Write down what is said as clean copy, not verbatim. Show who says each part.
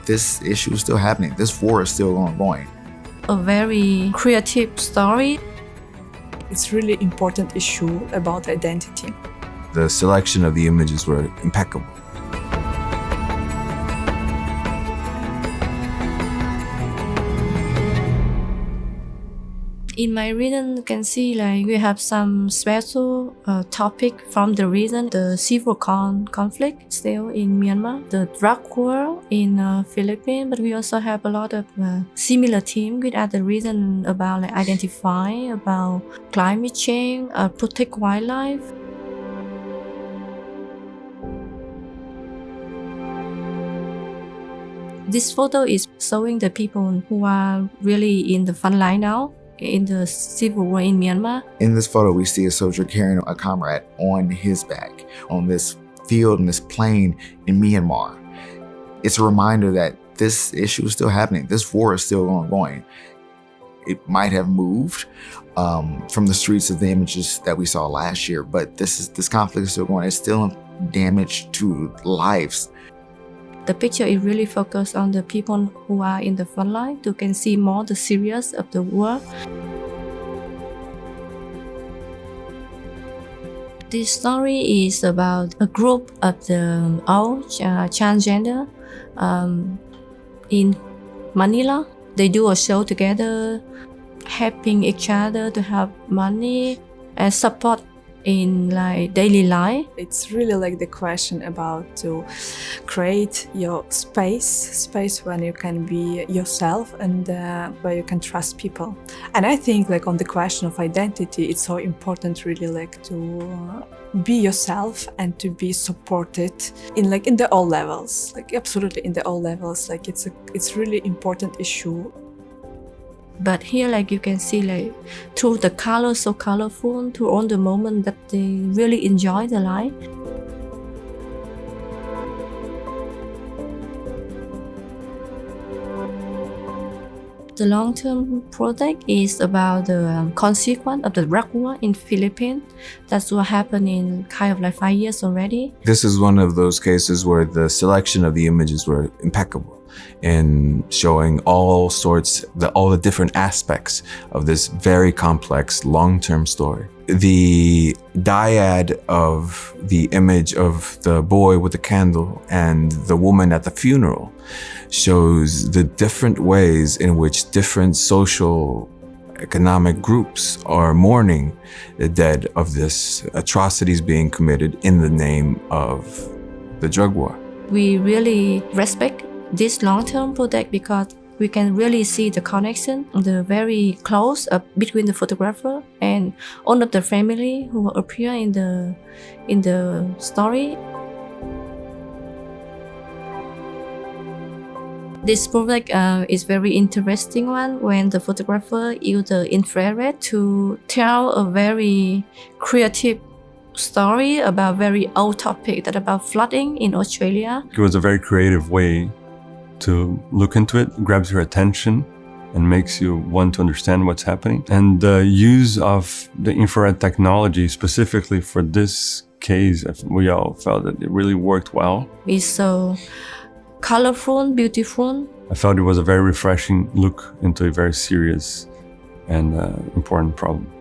Speaker 1: this issue is still happening. This war is still ongoing.
Speaker 2: A very creative story.
Speaker 3: It's really important issue about identity.
Speaker 4: The selection of the images were impeccable.
Speaker 2: In my region, you can see we have some special topic from the region. The civil conflict still in Myanmar, the drug war in Philippines, but we also have a lot of similar themes with other regions about identifying, about climate change, protect wildlife. This photo is showing the people who are really in the front line now, in the civil war in Myanmar.
Speaker 1: In this photo, we see a soldier carrying a comrade on his back on this field and this plain in Myanmar. It's a reminder that this issue is still happening. This war is still ongoing. It might have moved from the streets of the images that we saw last year, but this conflict is still going. It's still damage to lives.
Speaker 2: The picture is really focused on the people who are in the front line. You can see more the serious of the war. This story is about a group of the old transgender in Manila. They do a show together, helping each other to have money and support in daily life.
Speaker 3: It's really the question about to create your space when you can be yourself and where you can trust people. And I think on the question of identity, it's so important really to be yourself and to be supported in the all levels, absolutely in the all levels. It's really important issue.
Speaker 2: But here, you can see, through the colors so colorful, through all the moment that they really enjoy the life. The long-term project is about the consequence of the drug war in Philippines. That's what happened in 5 years already.
Speaker 4: This is one of those cases where the selection of the images were impeccable in showing all the different aspects of this very complex long-term story. The dyad of the image of the boy with the candle and the woman at the funeral shows the different ways in which different social economic groups are mourning the dead of this atrocities being committed in the name of the drug war.
Speaker 2: We really respect this long-term project because we can really see the connection, the very close between the photographer and all of the family who appear in the story. This project is very interesting one when the photographer used the infrared to tell a very creative story about very old topic that about flooding in Australia.
Speaker 5: It was a very creative way to look into it, grabs your attention and makes you want to understand what's happening. And the use of the infrared technology specifically for this case, we all felt that it really worked well.
Speaker 2: It's so colorful, beautiful.
Speaker 5: I felt it was a very refreshing look into a very serious and important problem.